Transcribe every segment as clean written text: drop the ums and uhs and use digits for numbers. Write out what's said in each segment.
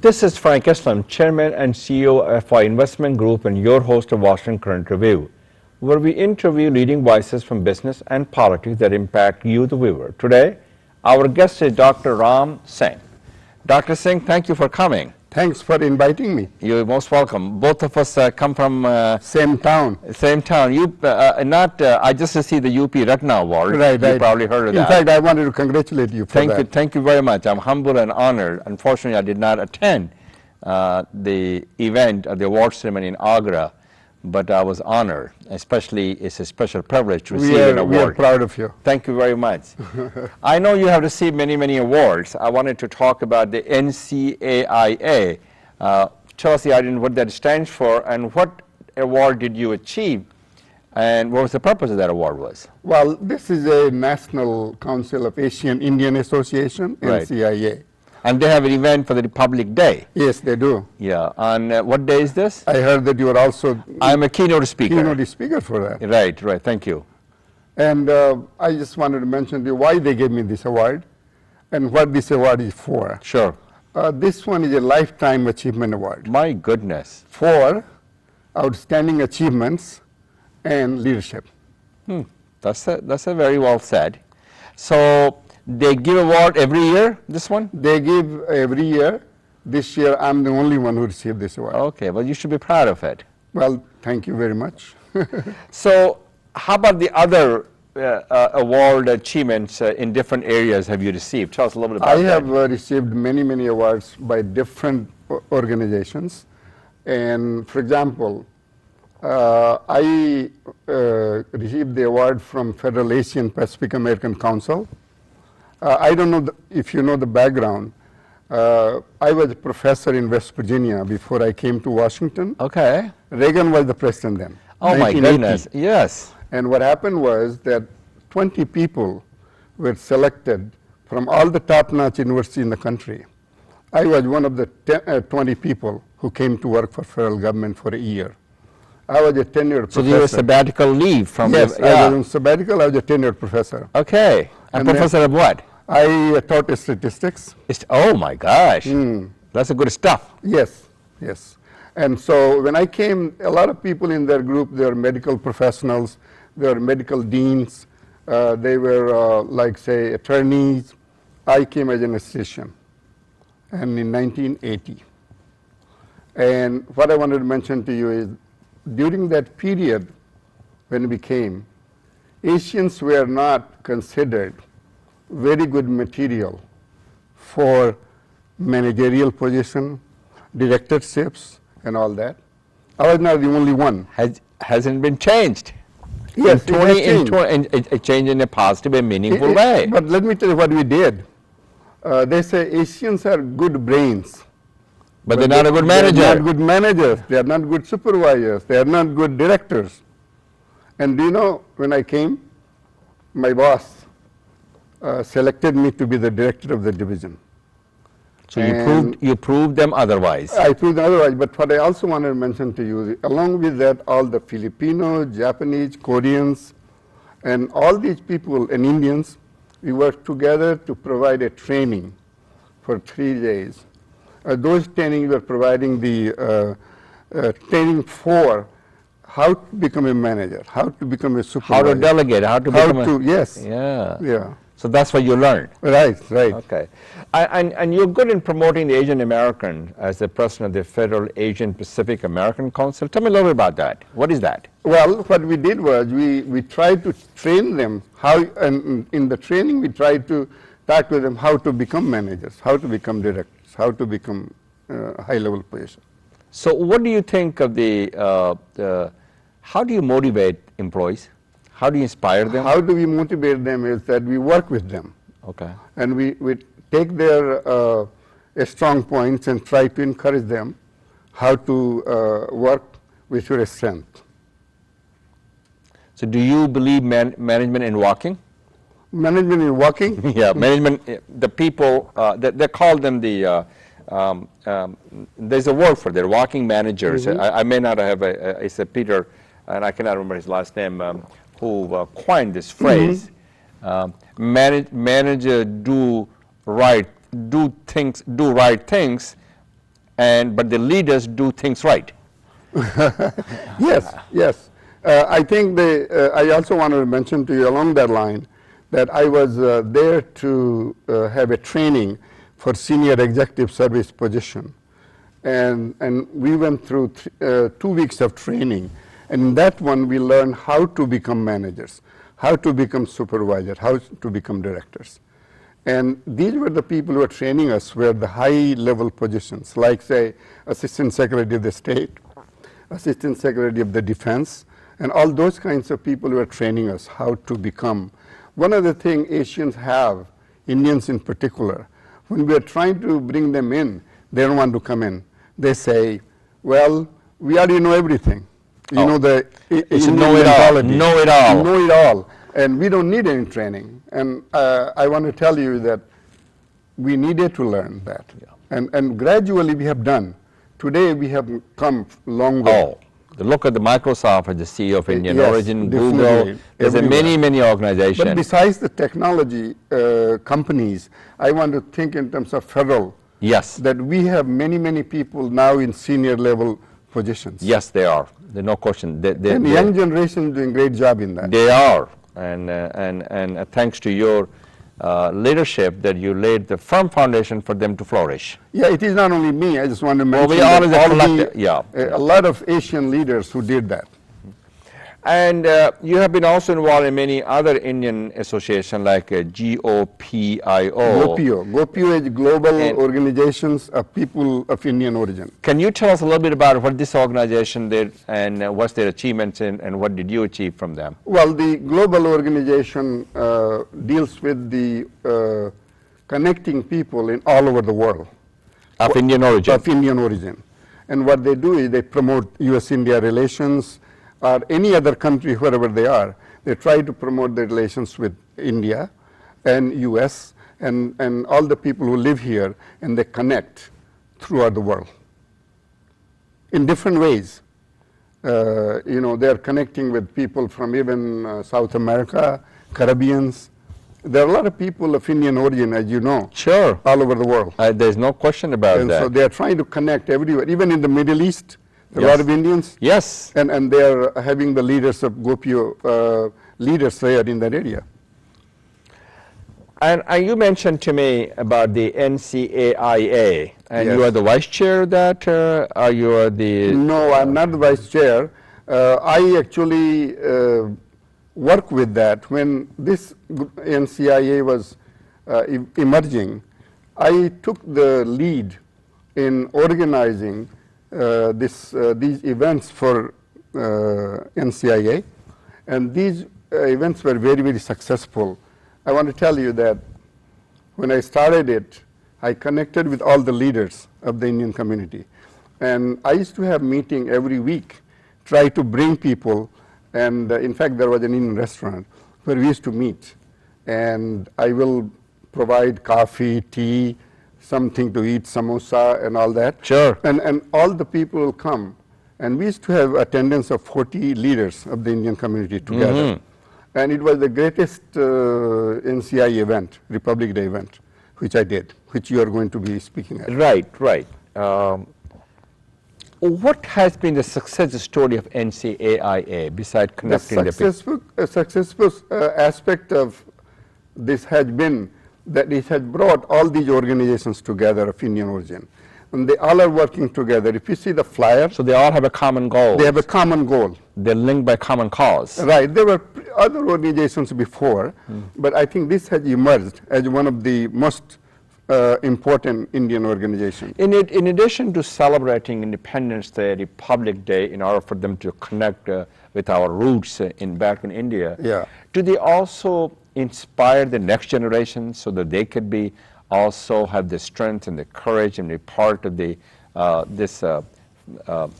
This is Frank Islam, Chairman and CEO of FI Investment Group and your host of Washington Current Review, where we interview leading voices from business and politics that impact you, the viewer. Today, our guest is Dr. Ram Singh. Dr. Singh, thank you for coming. Thanks for inviting me. You're most welcome. Both of us come from same town. Same town. You I just received the UP Ratna Award. Right, you probably heard of that. In fact, I wanted to congratulate you for that. Thank you very much. I'm humbled and honored. Unfortunately, I did not attend the event of the award ceremony in Agra, but I was honored. Especially, it's a special privilege to receive an award. We are proud of you. Thank you very much. I know you have received many awards. I wanted to talk about the NCAIA. Tell us the idea what that stands for, and what award did you achieve, and what was the purpose of that award was? Well, this is a National Council of Asian Indian Association, NCAIA. And they have an event for the Republic Day. Yes, they do. Yeah. On what day is this? I heard that you are also... I'm a keynote speaker. Keynote speaker for that. Right. Thank you. And I just wanted to mention to you why they gave me this award and what this award is for. Sure. This one is a Lifetime Achievement Award. My goodness. For outstanding achievements and leadership. That's a very well said. So they give award every year, this one? They give every year. This year, I'm the only one who received this award. Okay, well, you should be proud of it. Well, thank you very much. So how about the other award achievements in different areas have you received? Tell us a little bit about that. I have received many awards by different organizations. And for example, I received the award from Federal Asian Pacific American Council. I don't know if you know the background. I was a professor in West Virginia before I came to Washington. Okay. Reagan was the president then. Oh my goodness, yes. And what happened was that 20 people were selected from all the top-notch universities in the country. I was one of the 20 people who came to work for federal government for a year. I was a tenured professor. So you were sabbatical leave from Yes, I was on sabbatical. I was a tenured professor. Okay. And professor of what? I taught statistics. Oh my gosh. That's a good stuff. Yes. And so when I came, a lot of people in their group, they were medical professionals, they were medical deans, they were like say attorneys. I came as an assistant, and in 1980. And what I wanted to mention to you is, during that period when we came, Asians were not considered very good material for managerial position, directorships, and all that. I was not the only one. Hasn't been changed. Yes, it changed in a positive and meaningful way. But let me tell you what we did. They say Asians are good brains. But they're not a good manager. They're not good managers. They are not good supervisors. They are not good directors. And do you know, when I came, my boss selected me to be the director of the division. So you proved them otherwise. I proved them otherwise. But what I also wanted to mention to you, along with that, all the Filipinos, Japanese, Koreans, and all these people and Indians, we worked together to provide a training for 3 days. Those trainings were providing the training for how to become a manager, how to become a supervisor. How to delegate, how to become yes. Yeah. So that's what you learned. Right. Okay. And you're good in promoting the Asian American as the president of the Federal Asian Pacific American Council. Tell me a little bit about that. What is that? Well, what we did was we tried to train them how, and in the training we tried to talk to them how to become managers, how to become directors, how to become high-level position. So what do you think of how do you motivate employees? How do you inspire them? How do we motivate them is that we work with them. Okay. And we take their strong points and try to encourage them how to work with your strength. So do you believe management in walking? Management in walking? Yeah, management, the people, they call them the, there's a word for it, they're walking managers. I may not have it's a Peter, and I cannot remember his last name, who coined this phrase. Manager do right things but the leaders do things right. Yes, yes. I think I also want to mention to you along that line that I was there to have a training for senior executive service position. And we went through 2 weeks of training. And in that one, we learned how to become managers, how to become supervisors, how to become directors. And these were the people who were training us were the high-level positions, like, say, Assistant Secretary of the State, Assistant Secretary of the Defense, and all those kinds of people who are training us how to become. One of the things Asians have, Indians in particular, when we are trying to bring them in, they don't want to come in. They say, well, we already know everything. You know the Indian mentality. Know it all. Know it all. And we don't need any training. And I want to tell you that we needed to learn that. Yeah. And gradually we have done. Today we have come long way. Oh, look at the Microsoft as the CEO of Indian Yes, origin, definitely. Google, there's a many organizations. But besides the technology companies, I want to think in terms of federal. Yes. That we have many people now in senior level positions. Yes, they are. There's no question. And the young generation is doing a great job in that. They are. And thanks to your leadership that you laid the firm foundation for them to flourish. Yeah, it is not only me. I just want to mention we are a lot of Asian leaders who did that. And you have been also involved in many other Indian associations like GOPIO. GOPIO is Global Organizations of People of Indian Origin. Can you tell us a little bit about what this organization did and what's their achievements and what did you achieve from them? Well, the global organization deals with the connecting people in all over the world. Of Indian origin. Of Indian origin. And what they do is they promote U.S.-India relations, or any other country, wherever they are. They try to promote the relations with India and U.S. and all the people who live here, and they connect throughout the world in different ways. You know, they're connecting with people from even South America, Caribbeans. There are a lot of people of Indian origin, as you know, sure, all over the world. There's no question about and that. So they're trying to connect everywhere, even in the Middle East. There are a lot of Indians. Yes. And they are having the leaders of GOPIO leaders there in that area. And you mentioned to me about the NCAIA, and you are the vice chair of that, or you are the... No, I'm not the vice chair. I actually work with that. When this NCAIA was emerging, I took the lead in organizing these events for NCIA, and these events were very successful. I want to tell you that when I started it, I connected with all the leaders of the Indian community, and I used to have meeting every week, try to bring people, and in fact there was an Indian restaurant where we used to meet, and I will provide coffee, tea, something to eat, samosa and all that. Sure. And all the people will come. And we used to have attendance of 40 leaders of the Indian community together. And it was the greatest NCI event, Republic Day event, which I did, which you are going to be speaking at. Right. What has been the success story of NCAIA besides connecting the people? A successful aspect of this has been that it has brought all these organizations together of Indian origin. And they all are working together. If you see the flyer. So they all have a common goal. They have a common goal. They're linked by common cause. Right. There were other organizations before, but I think this has emerged as one of the most important Indian organizations. In addition to celebrating Independence Day, Republic Day, in order for them to connect with our roots back in India, do they also inspire the next generation so that they could be also have the strength and the courage and be part of the this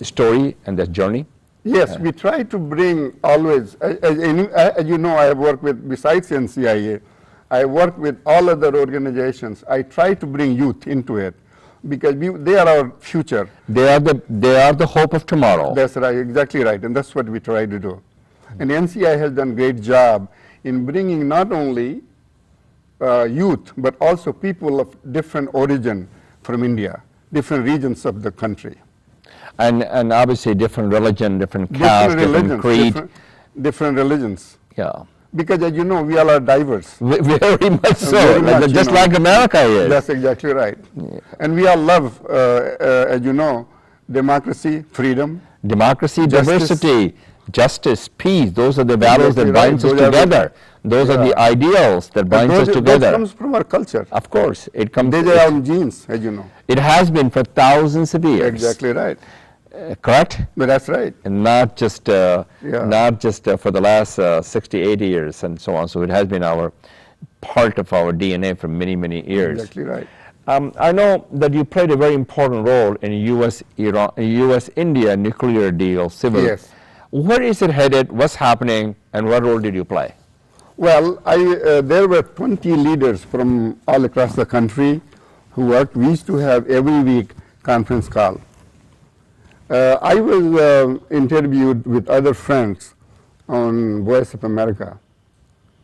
story and this journey? Yes, we try to bring always, as you know, I have worked with, besides NCIA, I work with all other organizations. I try to bring youth into it because they are our future. They are the hope of tomorrow. That's right, exactly right, and that's what we try to do. And NCI has done a great job in bringing not only youth, but also people of different origin from India different regions of the country. And obviously different religion, different caste, different creed. Different religions. Yeah. Because as you know, we all are diverse. Very much so, Very much, just like America is. That's exactly right. Yeah. And we all love, as you know, democracy, freedom. Democracy, diversity, justice, peace, those are the values that bind us together. Those are the ideals that bind us together. That comes from our culture. Of course. It comes. These are our genes, as you know. It has been for thousands of years. Exactly right. Correct? But that's right. And not just for the last 60, 80 years and so on. So it has been part of our DNA for many, many years. Exactly right. I know that you played a very important role in U.S.-India nuclear deal, civil. Yes. Where is it headed? What's happening? And what role did you play? Well, there were 20 leaders from all across the country who worked. We used to have every week conference call. I was interviewed with other friends on Voice of America.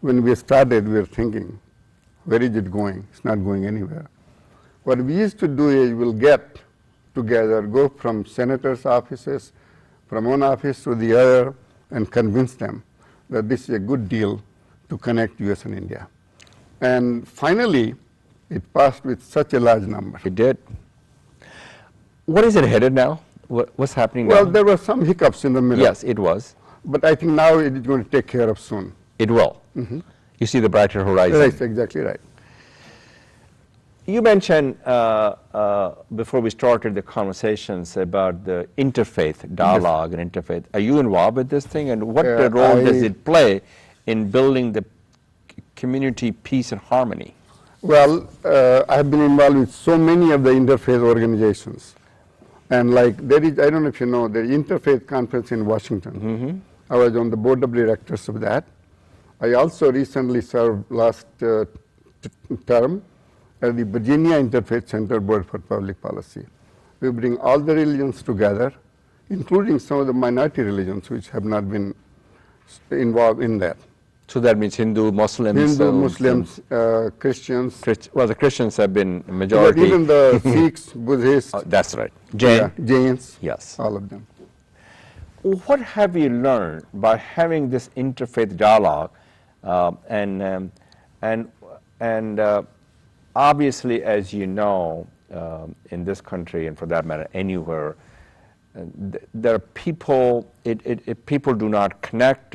When we started, we were thinking, where is it going? It's not going anywhere. What we used to do is we'll get together, go from senators' offices, from one office to the other, and convince them that this is a good deal to connect U.S. and India. And finally, it passed with such a large number. It did. What is it headed now? What's happening now? Well, there were some hiccups in the middle. Yes, it was. But I think now it is going to take care of soon. It will. Mm-hmm. You see the brighter horizon. That's exactly right. You mentioned before we started the conversations about the interfaith dialogue and interfaith. Are you involved with this thing, and what role does it play in building the community peace and harmony? Well, I have been involved with so many of the interfaith organizations. And like there is, I don't know if you know, the Interfaith Conference in Washington. Mm-hmm. I was on the board of directors of that. I also recently served last term at the Virginia Interfaith Center Board for Public Policy. We bring all the religions together, including some of the minority religions which have not been involved in that. So that means Hindu, Muslims? Hindu, Muslims, Christians. Well, the Christians have been a majority. But even the Sikhs, Buddhists. That's right. Jains. Yes. All of them. What have you learned by having this interfaith dialogue and obviously, as you know, in this country and for that matter anywhere, there are people, people do not connect,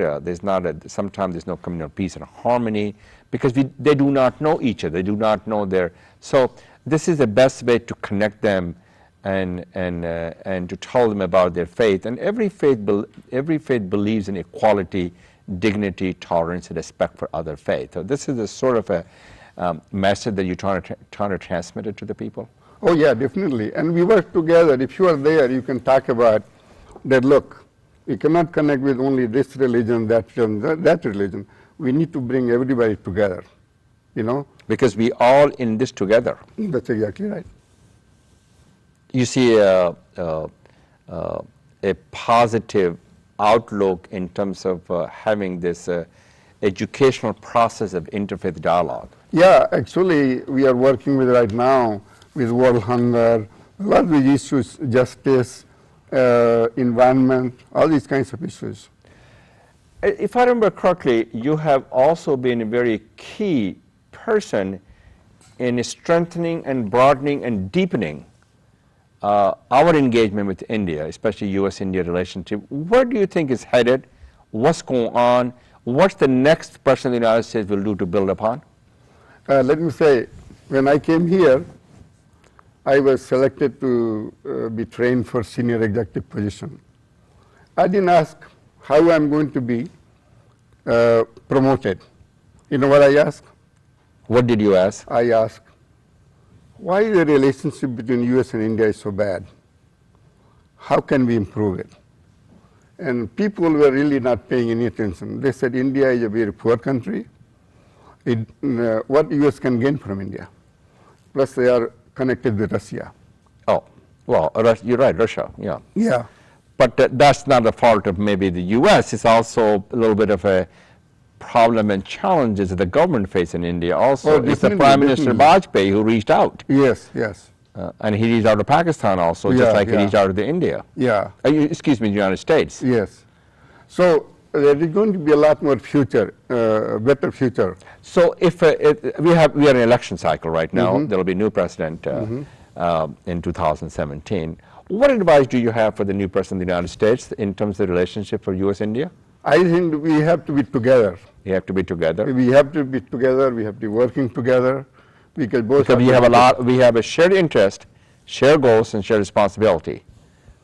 sometimes there's no communal peace and harmony because they do not know each other, they do not know so this is the best way to connect them and to tell them about their faith. And every faith believes in equality, dignity, tolerance, and respect for other faiths. So this is a sort of a message that you're trying to transmit it to the people? Oh yeah, definitely. And we work together. If you are there, you can talk about that, look, we cannot connect with only this religion, that religion. We need to bring everybody together, you know. Because we all in this together. That's exactly right. You see a positive outlook in terms of having this educational process of interfaith dialogue. Yeah, actually, we are working with right now with world hunger, a lot of these issues, justice, environment, all these kinds of issues. If I remember correctly, you have also been a very key person in strengthening and broadening and deepening our engagement with India, especially U.S.-India relationship. Where do you think it's headed? What's going on? What's the next person the United States will do to build upon? Let me say, when I came here, I was selected to be trained for senior executive position. I didn't ask how I'm going to be promoted. You know what I asked? What did you ask? I asked, why the relationship between U.S. and India is so bad? How can we improve it? And people were really not paying any attention. They said India is a very poor country. What U.S. can gain from India? Plus they are connected with Russia. Oh, well, you're right, Russia, yeah. Yeah. But that's not the fault of maybe the U.S. It's also a little bit of a problem and challenges that the government faces in India also. It's the Prime Minister Vajpayee who reached out. Yes, yes. And he reached out to Pakistan also, just like he reached out to India. Yeah. Excuse me, the United States. Yes. So there is going to be a lot more future, better future. So if we are in an election cycle right now, there will be a new president in 2017. What advice do you have for the new president of the United States in terms of the relationship for U.S.-India? I think we have to be together. You have to be together. We have to be together. We have to be working together, because both. Because we have a shared interest, shared goals, and shared responsibility.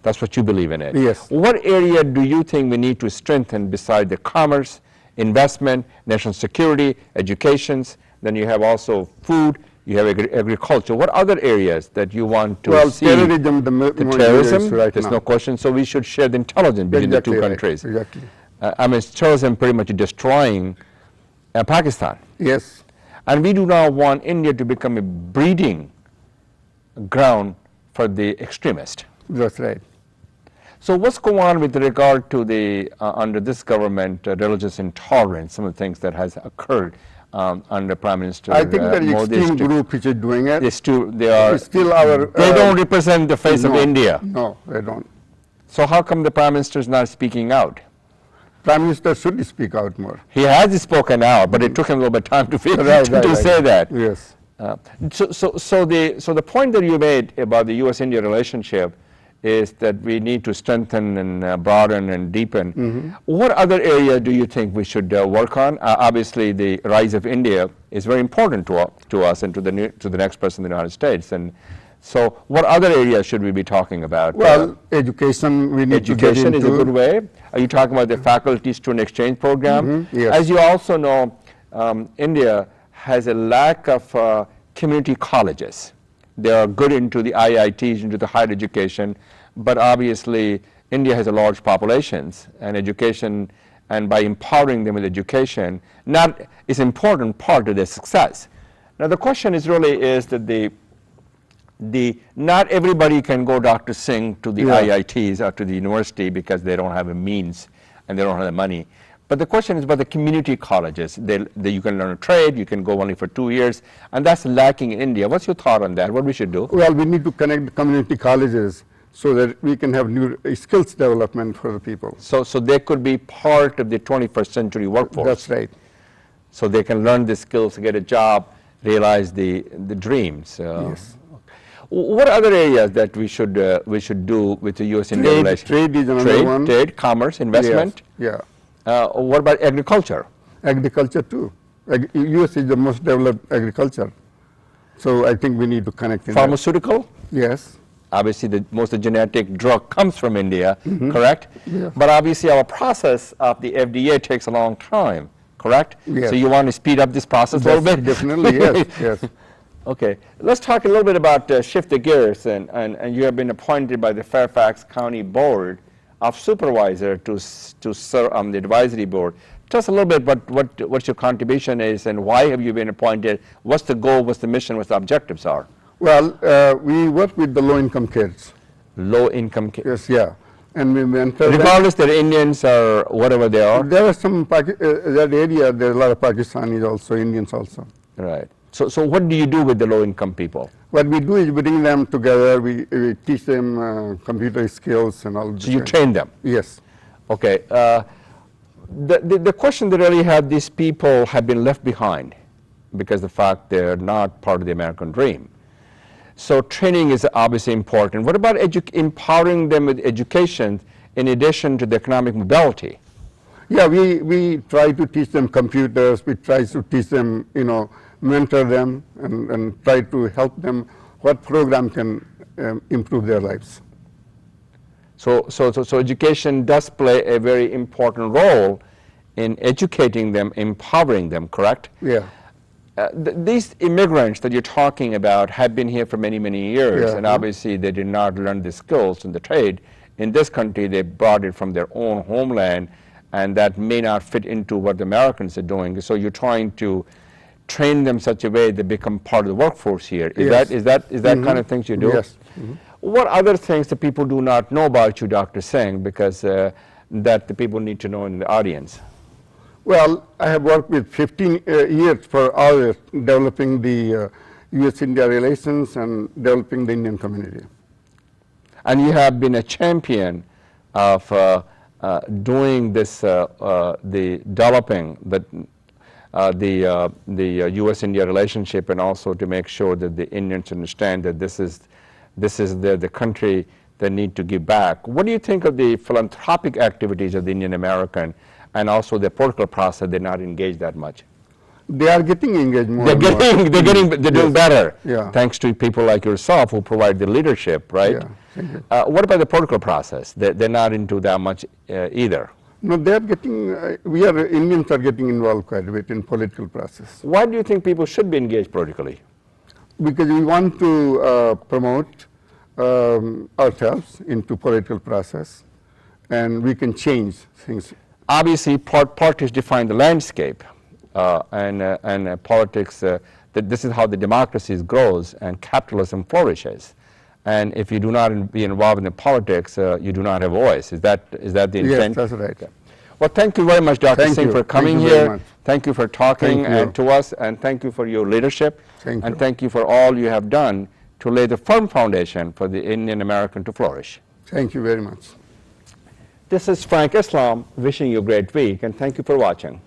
That's what you believe in it. Yes. What area do you think we need to strengthen beside the commerce, investment, national security, educations? Then you have also food. You have agriculture. What other areas that you want to see? Well, terrorism, the terrorism, right there's now. no question. So we should share the intelligence between the two countries. Exactly. I mean, terrorism pretty much destroying Pakistan. Yes. And we do not want India to become a breeding ground for the extremist. That's right. So what's going on with regard to the, under this government, religious intolerance, some of the things that has occurred under Prime Minister I think that Modi's extreme group which is doing it. they are is still our. they don't represent the face of no, India. No, they don't. So how come the Prime Minister is not speaking out? Prime Minister should speak out more. He has spoken out, but it took him a little bit of time to, say that. Yes. So the point that you made about the U.S.-India relationship is that we need to strengthen and broaden and deepen. What other area do you think we should work on? Obviously, the rise of India is very important to us and to the next president of the United States. And so, what other areas should we be talking about? Well, education. We need education to get is a good way. Are you talking about the faculty student exchange program? Yes. As you also know, India has a lack of community colleges. They are good into the IITs, into the higher education, but obviously India has a large populations and education, and by empowering them with education, is an important part of their success. Now the question is really is that not everybody can go, Dr. Singh, to the IITs or to the university because they don't have a means and they don't have the money. But the question is about the community colleges. You can learn a trade, you can go only for 2 years, and that's lacking in India. What's your thought on that? What we should do? Well, we need to connect the community colleges so that we can have new skills development for the people. So they could be part of the 21st century workforce. That's right. So they can learn the skills, get a job, realize the dreams. Yes. What other areas that we should do with the U.S.-India relationship? Trade is another one. Trade, commerce, investment. Yes. Yeah. What about agriculture? Agriculture too. U.S. is the most developed agriculture. So I think we need to connect. Pharmaceutical? Yes. Obviously, most of the genetic drug comes from India, correct? Yeah. But obviously, our process of the FDA takes a long time, correct? Yes. So you want to speed up this process a little bit? Definitely, yes. Yes. Okay. Let's talk a little bit about shift the gears, and you have been appointed by the Fairfax County Board of Supervisor to serve on the advisory board. Tell us a little bit what your contribution is and why have you been appointed, what's the goal, what's the mission, what the objectives are? Well, we work with the low-income kids. Low-income kids? Yes, yeah. And we mentor regardless that Indians or whatever they are? There are some, that area, there are a lot of Pakistanis also, Indians also. Right. So what do you do with the low-income people? What we do is bring them together, we teach them computer skills and all. So you train them? Yes. Okay. The question that really have these people have been left behind because the fact they're not part of the American dream. So training is obviously important. What about empowering them with education in addition to the economic mobility? Yeah, we try to teach them computers, we try to teach them, mentor them and try to help them what program can improve their lives. So education does play a very important role in educating them, empowering them, correct? Yeah. These immigrants that you're talking about have been here for many, many years, and obviously they did not learn the skills in the trade. In this country, they brought it from their own homeland, and that may not fit into what the Americans are doing. So you're trying to train them such a way they become part of the workforce here. Is that kind of things you do? Yes. What other things that people do not know about you, Dr. Singh, because that the people need to know in the audience? Well, I have worked with 15 years for others developing the U.S.-India relations and developing the Indian community. And you have been a champion of doing this, the developing the U.S.-India relationship, and also to make sure that the Indians understand that this is the country that need to give back. What do you think of the philanthropic activities of the Indian American, and also the political process? They're not engaged that much. They are getting engaged more. They're doing better. Yeah. Thanks to people like yourself who provide the leadership, right? Yeah. Thank you. What about the political process? They're not into that much either. No, they are getting. Indians are getting involved quite a bit in political process. Why do you think people should be engaged politically? Because we want to promote ourselves into political process, and we can change things. Obviously, politics define the landscape, and politics. That this is how the democracy grows and capitalism flourishes. And if you do not be involved in the politics, you do not have a voice. Is that the intent? Yes, that's right. Okay. Well, thank you very much, Dr. Singh, for coming here. Thank you for talking to us, and thank you for your leadership. And thank you for all you have done to lay the firm foundation for the Indian American to flourish. Thank you very much. This is Frank Islam wishing you a great week, and thank you for watching.